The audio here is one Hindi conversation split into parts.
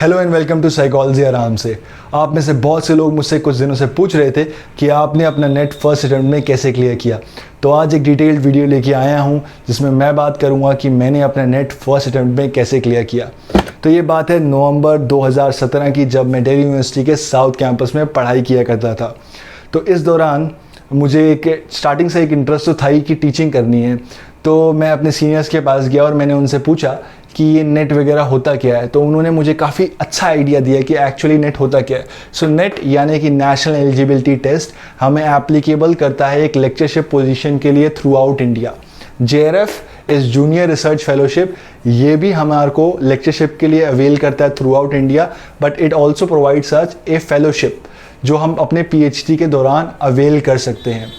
Hello and welcome to psychology आराम से। आप में से बहुत से लोग मुझसे कुछ दिनों से पूछ रहे थे कि आपने अपना नेट फर्स्ट अटेम्प्ट में कैसे क्लियर किया। तो आज एक डिटेल्ड वीडियो लेके आया हूँ जिसमें मैं बात करूँगा कि मैंने अपना नेट फर्स्ट अटेम्प्ट में कैसे क्लियर किया। तो ये बात है नवंबर 2017 की, जब मैं दिल्ली यूनिवर्सिटी के साउथ कैंपस में पढ़ाई किया करता था। तो इस दौरान मुझे एक स्टार्टिंग से एक इंटरेस्ट तो था ही कि टीचिंग करनी है। तो मैं अपने सीनियर्स के पास गया और मैंने उनसे पूछा कि ये नेट वगैरह होता क्या है। तो उन्होंने मुझे काफ़ी अच्छा आइडिया दिया कि एक्चुअली नेट होता क्या है। सो नेट यानी कि नेशनल एलिजिबिलिटी टेस्ट हमें एप्लीकेबल करता है एक लेक्चरशिप पोजीशन के लिए थ्रू आउट इंडिया। JRF इस जूनियर रिसर्च फेलोशिप, ये भी हमारे को लेक्चरशिप के लिए अवेल करता है through out India, but it also provides us A fellowship जो हम अपने PhD के दौरान अवेल कर सकते हैं।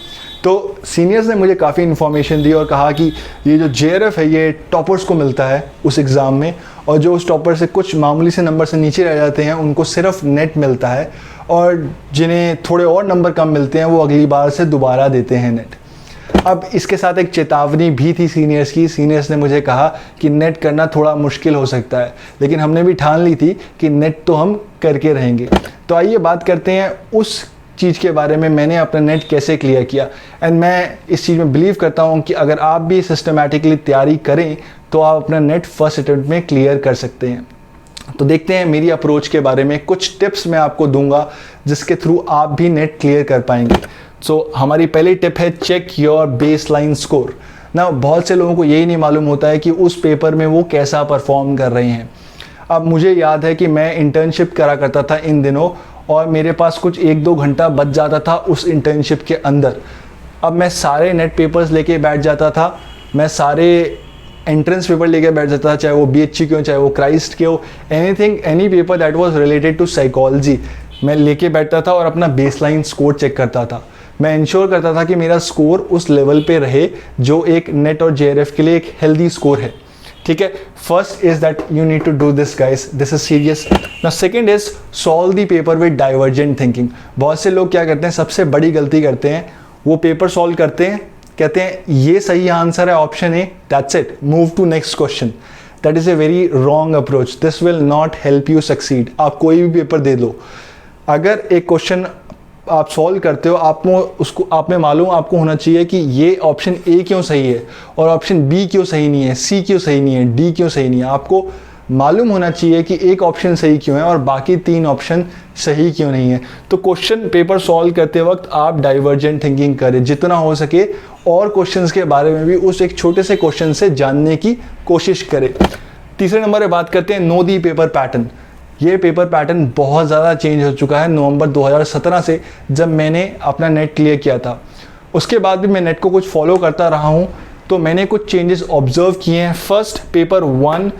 तो सीनियर्स ने मुझे काफ़ी इन्फॉर्मेशन दी और कहा कि ये जो JRF है ये टॉपर्स को मिलता है उस एग्ज़ाम में, और जो उस टॉपर से कुछ मामूली से नंबर से नीचे रह जाते हैं उनको सिर्फ नेट मिलता है, और जिन्हें थोड़े और नंबर कम मिलते हैं वो अगली बार से दोबारा देते हैं नेट। अब इसके साथ एक चेतावनी भी थी सीनियर्स की। सीनियर्स ने मुझे कहा कि नेट करना थोड़ा मुश्किल हो सकता है, लेकिन हमने भी ठान ली थी कि नेट तो हम करके रहेंगे। तो आइए बात करते हैं उस चीज़ के बारे में, मैंने अपना नेट कैसे क्लियर किया। एंड मैं इस चीज़ में बिलीव करता हूँ कि अगर आप भी सिस्टमेटिकली तैयारी करें तो आप अपना नेट फर्स्ट अटेम्प्ट में क्लियर कर सकते हैं। तो देखते हैं मेरी अप्रोच के बारे में। कुछ टिप्स मैं आपको दूंगा जिसके थ्रू आप भी नेट क्लियर कर पाएंगे। सो हमारी पहली टिप है चेक योर बेसलाइन स्कोर ना। बहुत से लोगों को यही नहीं मालूम होता है कि उस पेपर में वो कैसा परफॉर्म कर रहे हैं। अब मुझे याद है कि मैं इंटर्नशिप करा करता था इन दिनों, और मेरे पास कुछ 1-2 घंटा बच जाता था उस इंटर्नशिप के अंदर। अब मैं सारे नेट पेपर्स लेके बैठ जाता था, मैं सारे एंट्रेंस पेपर लेके बैठ जाता था, चाहे वो BHC के हो, चाहे वो क्राइस्ट के हो, any paper that was related to psychology मैं लेके बैठता था और अपना बेसलाइन स्कोर चेक करता था। मैं इंश्योर करता था कि मेरा स्कोर उस लेवल पे रहे जो एक नेट और JRF के लिए एक हेल्दी स्कोर है। ठीक है, first is that you need to do this guys, this is serious. Now second is solve the paper with divergent thinking. बहुत से लोग क्या करते हैं, सबसे बड़ी गलती करते हैं, वो पेपर सॉल्व करते हैं, कहते हैं ये सही आंसर है option A, that's it, move to next question. That is a very wrong approach, this will not help you succeed. आप कोई भी पेपर दे दो, अगर एक क्वेश्चन आप सॉल्व करते हो, आप में मालूम आपको होना चाहिए कि ये ऑप्शन ए क्यों सही है और ऑप्शन बी क्यों सही नहीं है, सी क्यों सही नहीं है, डी क्यों सही नहीं है। आपको मालूम होना चाहिए कि एक ऑप्शन सही क्यों है और बाकी 3 ऑप्शन सही क्यों नहीं है। तो क्वेश्चन पेपर सॉल्व करते वक्त आप डाइवर्जेंट थिंकिंग करें, जितना हो सके और क्वेश्चंस के बारे में भी उस एक छोटे से क्वेश्चन से जानने की कोशिश करें। तीसरे नंबर पर बात करते हैं नो दी पेपर पैटर्न। ये पेपर पैटर्न बहुत ज़्यादा चेंज हो चुका है नवंबर 2017 से, जब मैंने अपना नेट क्लियर किया था। उसके बाद भी मैं नेट को कुछ फॉलो करता रहा हूँ, तो मैंने कुछ चेंजेस ऑब्जर्व किए हैं। फर्स्ट, पेपर 1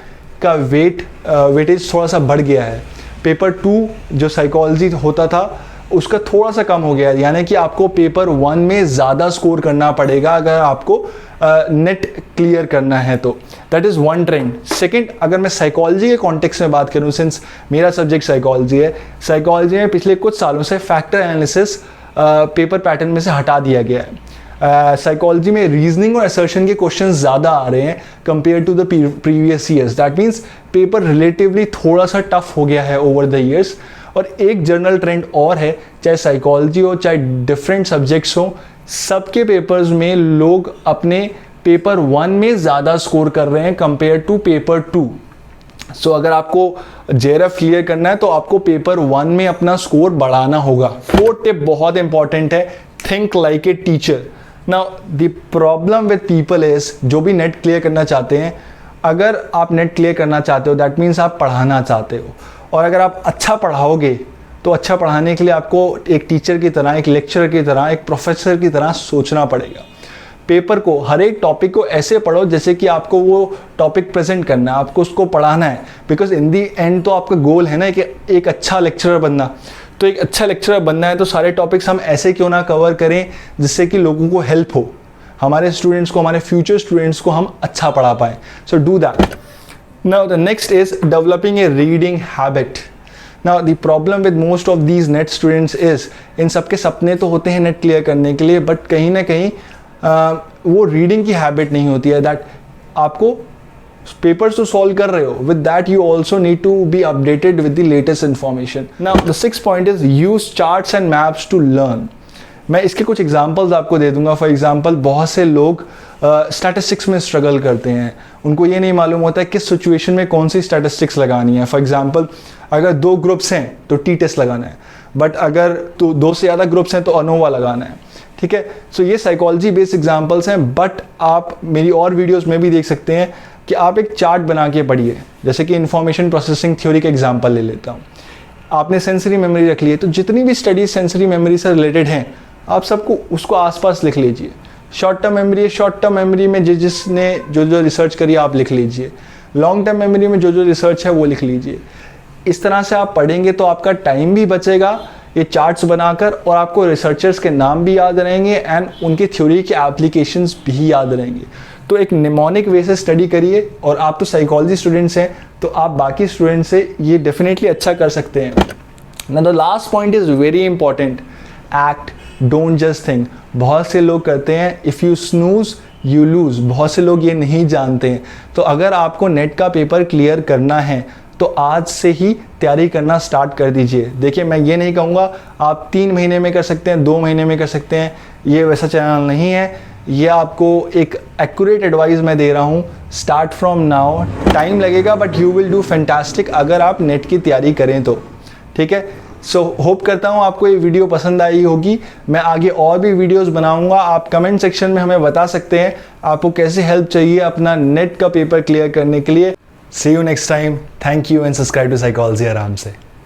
का वेटेज थोड़ा सा बढ़ गया है। पेपर 2 जो साइकोलॉजी होता था उसका थोड़ा सा कम हो गया है, यानी कि आपको पेपर 1 में ज़्यादा स्कोर करना पड़ेगा अगर आपको नेट क्लियर करना है तो। That is one trend. Second, अगर मैं साइकोलॉजी के कॉन्टेक्स्ट में बात करूं, सिंस मेरा सब्जेक्ट साइकोलॉजी है, साइकोलॉजी में पिछले कुछ सालों से फैक्टर एनालिसिस पेपर पैटर्न में से हटा दिया गया है। साइकोलॉजी में रीजनिंग और असर्शन के क्वेश्चन ज़्यादा आ रहे हैं compare to the previous years. That means paper relatively थोड़ा सा टफ हो गया है ओवर द ईयर्स। और एक जनरल ट्रेंड और है, चाहे साइकोलॉजी हो चाहे डिफरेंट सब्जेक्ट्स हो, सबके पेपर्स में लोग अपने पेपर 1 में ज़्यादा स्कोर कर रहे हैं कंपेयर टू पेपर 2। सो अगर आपको JRF क्लियर करना है तो आपको पेपर 1 में अपना स्कोर बढ़ाना होगा। फोर्थ टिप बहुत इंपॉर्टेंट है, think like a teacher. Now the problem with people is, जो भी नेट क्लियर करना चाहते हैं, अगर आप नेट क्लियर करना चाहते हो दैट मीन्स आप पढ़ाना चाहते हो, और अगर आप अच्छा पढ़ाओगे तो अच्छा पढ़ाने के लिए आपको एक टीचर की तरह, एक लेक्चरर की तरह, एक प्रोफेसर की तरह सोचना पड़ेगा। पेपर को, हर एक टॉपिक को ऐसे पढ़ो जैसे कि आपको वो टॉपिक प्रेजेंट करना है, आपको उसको पढ़ाना है। बिकॉज इन दी एंड तो आपका गोल है ना कि एक अच्छा लेक्चरर बनना। तो एक अच्छा लेक्चरर बनना है तो सारे टॉपिक्स हम ऐसे क्यों ना कवर करें जिससे कि लोगों को हेल्प हो, हमारे स्टूडेंट्स को, हमारे फ्यूचर स्टूडेंट्स को हम अच्छा पढ़ा पाएँ। So do that. Now the next is developing a reading habit. Now the problem with most of these net students is, इन सबके सपने तो होते हैं नेट क्लियर करने के लिए, बट कहीं ना कहीं वो रीडिंग की हैबिट नहीं होती है। दैट आपको पेपर्स तो सॉल्व कर रहे हो, with that you also need to be updated with the latest information. Now the 6th point is use charts and maps to learn. मैं इसके कुछ एग्जांपल्स आपको दे दूंगा. फॉर एग्जांपल, बहुत से लोग स्टैटिस्टिक्स में स्ट्रगल करते हैं. उनको ये नहीं मालूम होता है किस सिचुएशन में कौन सी स्टैटिस्टिक्स लगानी है. फॉर एग्जांपल, अगर 2 ग्रुप्स हैं तो टी टेस्ट लगाना है, बट अगर तो 2 से ज़्यादा ग्रुप्स हैं तो अनोवा लगाना है. ठीक है, सो ये साइकोलॉजी बेस्ड एग्जांपल्स हैं, बट आप मेरी और वीडियोस में भी देख सकते हैं कि आप एक चार्ट बना के पढ़िए. जैसे कि इंफॉर्मेशन प्रोसेसिंग थ्योरी का एग्जांपल ले लेता हूँ. आपने सेंसरी मेमोरी रख ली है, तो जितनी भी स्टडीज सेंसरी मेमोरी से रिलेटेड हैं आप सबको उसको आसपास लिख लीजिए. शॉर्ट टर्म मेमोरी है, शॉर्ट टर्म मेमोरी में जिसने जो रिसर्च करी आप लिख लीजिए. लॉन्ग टर्म मेमोरी में जो रिसर्च है वो लिख लीजिए. इस तरह से आप पढ़ेंगे तो आपका टाइम भी बचेगा ये चार्ट्स बनाकर, और आपको रिसर्चर्स के नाम भी याद रहेंगे एंड उनकी थ्योरी के एप्लीकेशंस भी याद रहेंगे. तो एक निमोनिक वे से स्टडी करिए. और आप तो साइकोलॉजी स्टूडेंट्स हैं तो आप बाकी स्टूडेंट्स से ये डेफिनेटली अच्छा कर सकते हैं. Now the last point is very important. Act, don't just think. बहुत से लोग करते हैं if you snooze you lose. बहुत से लोग ये नहीं जानते हैं. तो अगर आपको नेट का पेपर क्लियर करना है तो आज से ही तैयारी करना स्टार्ट कर दीजिए. देखिए, मैं ये नहीं कहूँगा आप 3 महीने में कर सकते हैं, 2 महीने में कर सकते हैं. ये वैसा चैनल नहीं है. ये आपको एक एक्यूरेट एडवाइस मैं दे रहा हूँ. Start from now. टाइम लगेगा but you will do fantastic अगर आप नेट की तैयारी करें तो. ठीक है, सो होप करता हूँ आपको ये वीडियो पसंद आई होगी. मैं आगे और भी वीडियोस बनाऊंगा. आप कमेंट सेक्शन में हमें बता सकते हैं आपको कैसे हेल्प चाहिए अपना नेट का पेपर क्लियर करने के लिए. See you next time. Thank you and subscribe to Psychology आराम से.